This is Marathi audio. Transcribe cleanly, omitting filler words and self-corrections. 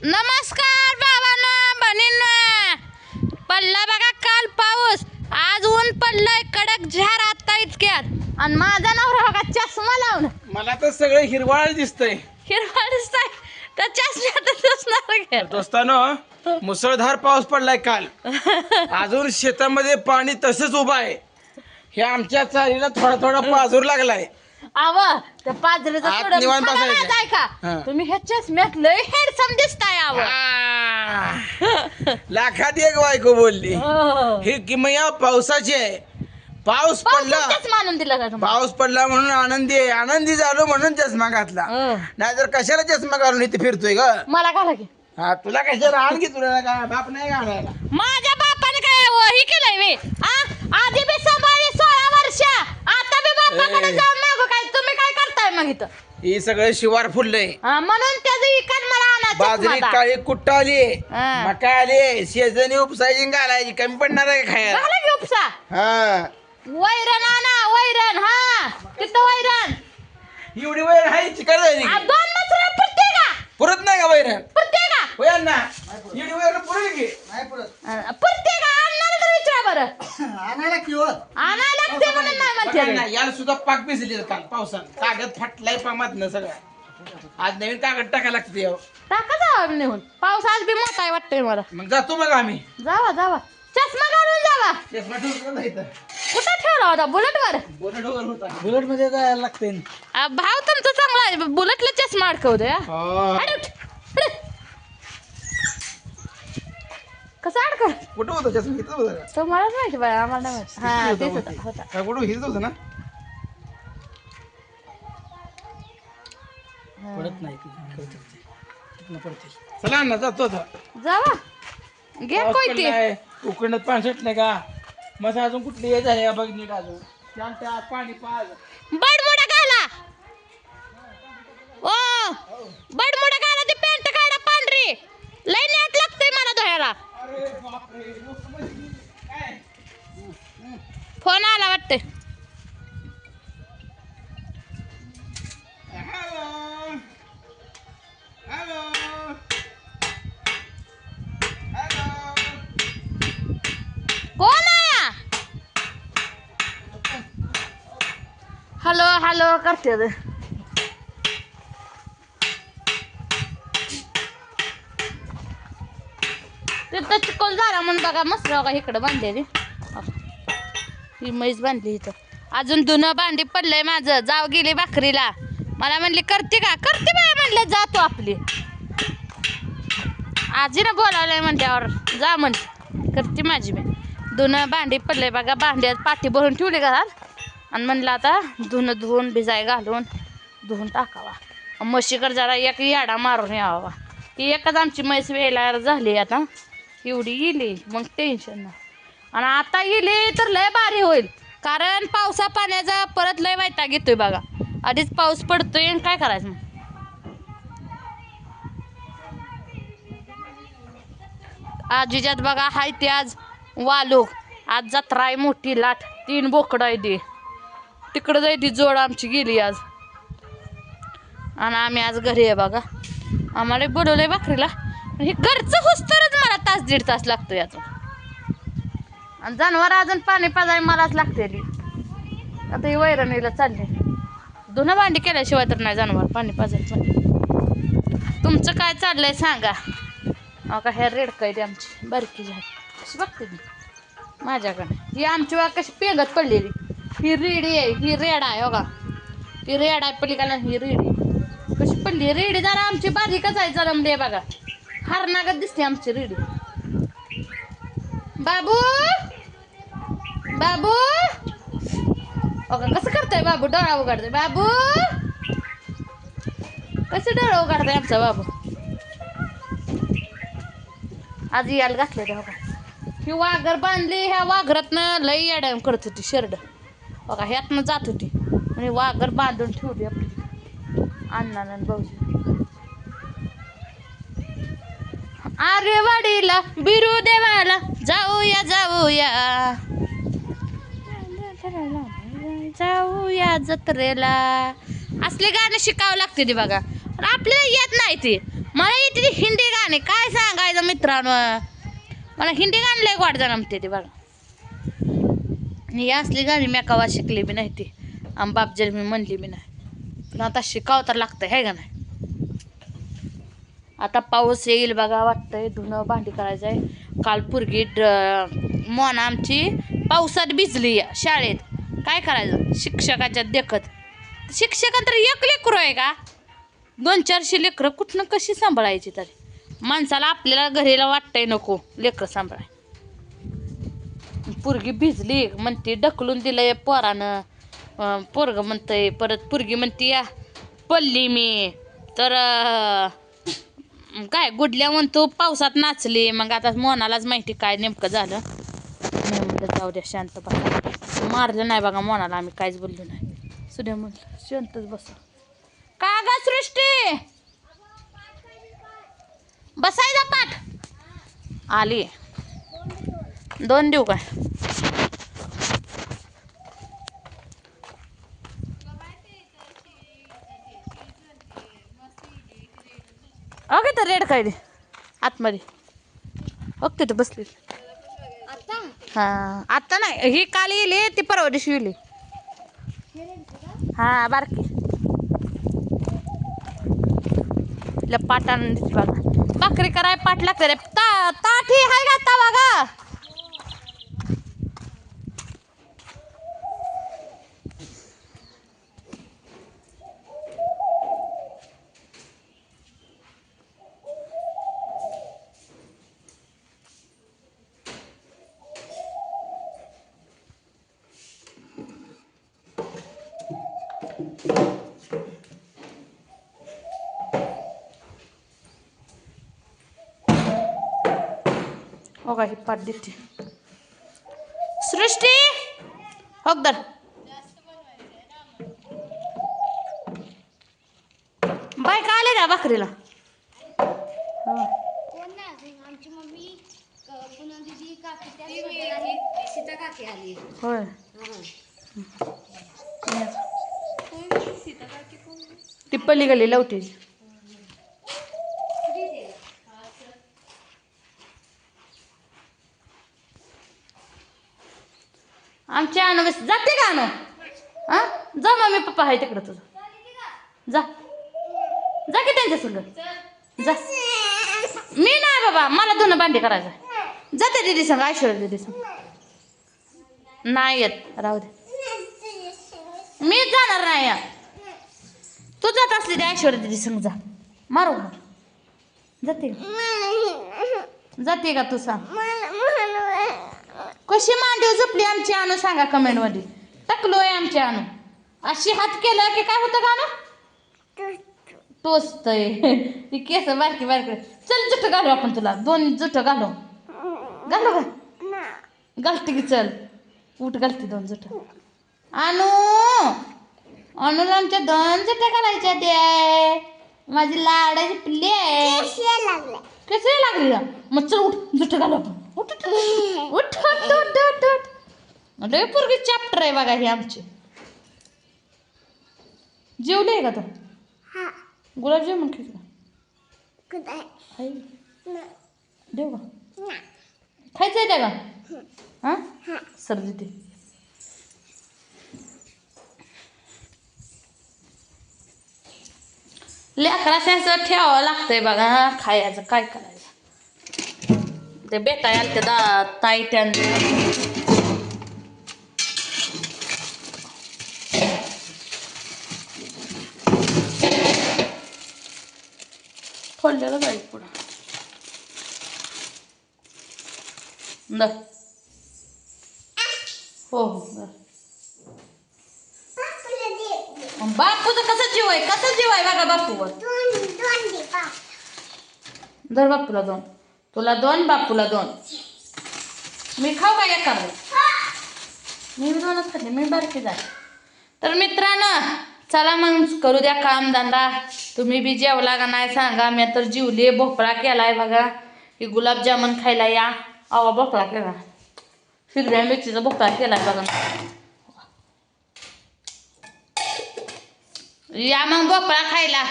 नमस्कार बाबांनो बहिणींनो. पडला बघा काल पाऊस, आज ऊन पडलंय कडक झार आता इतक्यात. आणि माझा नवरा बघा चष्मा लावून. मला तर सगळं हिरवाळ दिसतंय. हिरवा दिसतंय तर चष्म्यातच दिसणार की. दोस्तानो, मुसळधार पाऊस पडलाय काल. अजून शेतामध्ये पाणी तसंच उभं आहे. हे आमच्या चालीला थोडा थोडा पाजूर लागलाय. आव त्या पाजरेचं आत सोडून निवांत मला बसायचं. माहित आहे का, हं. तुम्ही ह्या चष्म्यात लय हेडसम दिसताय. आव लाखात एक बायको बोलली. हो. ही किमया पावसाची आहे. पाऊस पडला, पावसाचंच मानून दिलं का तुम्हाला? पाऊस पडला म्हणून आनंदी आहे. आनंदी झालो म्हणून चष्मा घातला. नाहीतर कशाला चष्मा घालून इथे फिरतोय ग? मला घाला की. हा, तुला कशाला आणखी तुला काय बाप नाही घालायला. माझ्या बापाने काय हे केलंय मी? आधी मी सांभाळली 16 वर्ष, आता मी बापाकडे जाऊन मागू काय? तुम्ही काय करताय मग इथं? हे सगळं शिवार फुललंय. म्हणून त्याचं इकन मला आणायचं बाजरी काळी कुट्ट आली, हा. मका आली, शेजणी उपसायची घालायची. कमी पडणार आहे का खायला? घाला की उपसा. हा, वैरण आणा, वैरण. हा, तिथं वैरण. एवढी वैर आहे चिकन जायची. 2 मसुरा पुरते का? पुरत नाही का वैरण? पुरते का? होय ना, एवढी वैर पुरेल की? पुरते का? आणणार तर विचारा बरं. आणायला किंवा आणायला लागते म्हणून नाही म्हणते. याला सुद्धा पाक भिजली काल पावसानं. कागद फाटलाय पामातनं सगळं. आज नवीन कागद टाकायला लागते. टाका जावा नेऊन. पाऊस आज बी मोठा आहे वाटतंय मला. मग जातो मग आम्ही. जावा जावा, चष्मा घालून जावा. चष्मा ठेवून नाही तर कुठं ठेवला होता? बुलेटवर. बुलेट मध्ये काय लागते. भाव तुमचा चांगला आहे, बुलेटला चष्मा अडकवतोय. कसं अडकव? कुठं होतं चष्मा? इथं होतं का? तो मलाच माहिती बाय, आम्हाला नाही माहिती. हा तेच होता. काय कुठं हिच होतं ना? पडत नाही चला ना, जातो आता. जावा, घ्या कोयती. उकडत पाणी सुटलं का? मग अजून कुठली हे झाली का बघ नीट अजून. त्या पाणी पाज. बडमुडा घाला. ओ बडमुडा घाला, ती पॅन्ट काढा पांढरी. लय नेट लागतंय मला धुयाला. फोन आला वाटतंय. कोण आया? हॅलो हॅलो करते ते. तिथं चिकोल झाला म्हणून बघा मस्त बघा इकडं बांधलेली. ही म्हैस बांधली इथं. अजून धुणं भांडी पडलंय माझं. जाव गेली भाकरीला. मला म्हणली करते का? करते बाय म्हणलं, जातो आपली. आजीनं बोलावलंय म्हणल्यावर जा म्हणते, करते माझी मी. धुणं भांडी पडलंय बघा. भांड्यात पाठी भरून ठेवली घरात आणि म्हणलं आता धुणं धुवून भिजाय घालून धुवून टाकावा. म्हशीकडे जरा एक याडा मारून यावा. ती एकच आमची म्हैस वेळेला झाली आता. एवढी गेली मग टेन्शन नाही. आणि आता गेली तर लय भारी होईल, कारण पावसा पाण्याचा परत लय वैताग येतोय बघा. आधीच पाऊस पडतोय आणि काय करायचं मग. आजीच्यात बघा हाय ते आज वालू. आज जत्रा आहे मोठी लाट. 3 बोकडं आहे ते. तिकडं जाय ती जोड आमची गेली आज. आणि आम्ही आज घरी आहे बघा. आम्हाला बोलवलंय भाकरीला. हे घरचं हुस्तरच मला 1-1.5 तास लागतो याचं. आणि जनावर अजून पाणी पाजाय मलाच लागते. आता ही वैरणीला चालले. धुणं भांडी केल्याशिवाय तर नाही जनावर पाणी पाजायचं. तुमचं काय चाललंय सांगा. का ह्या रेडकं आहे ती आमची बारकी झाली. कशी बघते मी माझ्याकडे. ही आमची वा कशी पेंगत पडलेली. ही रेडी आहे, ही रेड आहे बघा. ती रेड आहे पलीकडला. ही रेडी कशी पडली. रेडी जरा आमची बारीकच आहे, जलमली बघा. हरणागत दिसते आमची रेडी. बाबू बाबू बघा कसं करताय बाबू. डोळा उघडतोय बाबू. कसं डोळा उघडताय आमचा बाबू. आज यायला घातले ते बघा. ही वाघर बांधली. ह्या वाघरातनं लई येड्या करत होती शर्ट बघा. ह्यातनं जात होती आणि वाघर बांधून ठेवली आपली अण्णा भाऊजी. अरे वाडीला बिरू देवाला जाऊया जाऊया जाऊया जत्रेला. असले गाणं शिकावं लागते ते बघा. आपल्याला येत नाही ते. मला येते ती हिंदी गाणे, काय सांगायचं मित्रांनो. मला हिंदी गाणं लय वाट जमते ते बघा. आणि ही असली गाणी मी कवा शिकली बी नाही ती, आम बापजल मी म्हणली बी नाही, पण आता शिकावं तर लागतंय है का नाही. आता पाऊस येईल बघा वाटतंय. धुणं भांडी करायचं आहे. काल पुरगी मोना आमची पावसात भिजली शाळेत. काय करायचं शिक्षकाच्या देखत. शिक्षकांतर एक लेकरू आहे का, 200-400 लेकरं कुठनं कशी सांभाळायची. तरी माणसाला आपल्याला घरीला वाटतंय नको लेकरं सांभाळाय. पुरगी भिजली म्हणते ढकलून दिलंय पोरानं. पोरग म्हणतंय परत पुरगी म्हणते या पडली मी तर काय गुडल्या म्हणतो पावसात नाचली. मग आता मोनालाच माहिती काय नेमकं झालं. मी म्हटलं जाऊ द्या शांत बसा. मारलं नाही बघा मोनाला, आम्ही काहीच बोललो नाही. सुद्या म्हटलं शांतच बसा. का ग सृष्टी बसायचा पाठ आली. 2 देऊ काय. ओके तर रेड काय दे आतमध्ये. ओके तर बसली. हां आता नाही, ही काल येली ती परवा दिवशी येली. हां बारकी पाठ आणून देते बघा. भाकरी कराय पाठ लागते रे. ताठी हाय का तवा गा. हो का ही पाठ देते सृष्टी. होगदर बाय का आले का भाकरीला. होय ती पलीकडली लवटी. आमच्या अनु बस जाते का अनु. हां जा मम्मी पप्पा आहे तिकडं तुझं. जा जा की त्यांच्या संग जा. मी नाही बाबा, मला धुणं भांडी करायचं. जाते दीदी संग, ऐश्वर्या दीदी संग. नाही येत राहू दे, मीच जाणार नाही या. तू जात असली ते ऐश्वर्या दीदी संग जा. मारू जाते जाते का तू सांग. कशी मांडीव झोपली आमची अनु सांगा कमेंट मध्ये. टकलोय आमची अनु. अशी हात केला की काय होतं का ना टोचतय. ती केस बारकी बारकी. चल जुट घालू आपण तुला. 2 जुट घालू. घालू का घालते की चल उठ घालते 2 जुट. अनु अनुला आमच्या 2 जुट घालायच्या ते. माझी लाडाची पिल्ली आहे. कसे लागली मग चल उठ जुट घालू आपण. उठ उठ उठ उठ उठ. लय पोरगी चॅप्टर आहे बघा ही आमची. जेवली आहे का तू. गुलाबजामुन खायचं देऊ का. खायचं आहे त्या का. हां सर्दी ते. लेकराचं ठेवावं लागतंय बघा खायचं. काय करायचं ते बेटा याल ते ताई त्यांचं. फोडलेलं जाईल पुढं. हो हो बापूचं कसं जीव आहे, कसं जीव आहे बघा बापूवर. धर बापूला 2. तुला 2 बापूला 2. मी खाऊ का एखादं. मी 2च खाल्ले, मी बारकी झाले. तर मित्रांनो चला मग करू द्या काम धंदा. तुम्ही बी जेवला का नाही सांगा. मी तर जीवले. भोपळा केलाय बघा. की गुलाबजामुन खायला या. अवा भोपळा केला. हिरव्या मिरचीचा भोपळा केलाय बघा. या मग भोपळा खायला.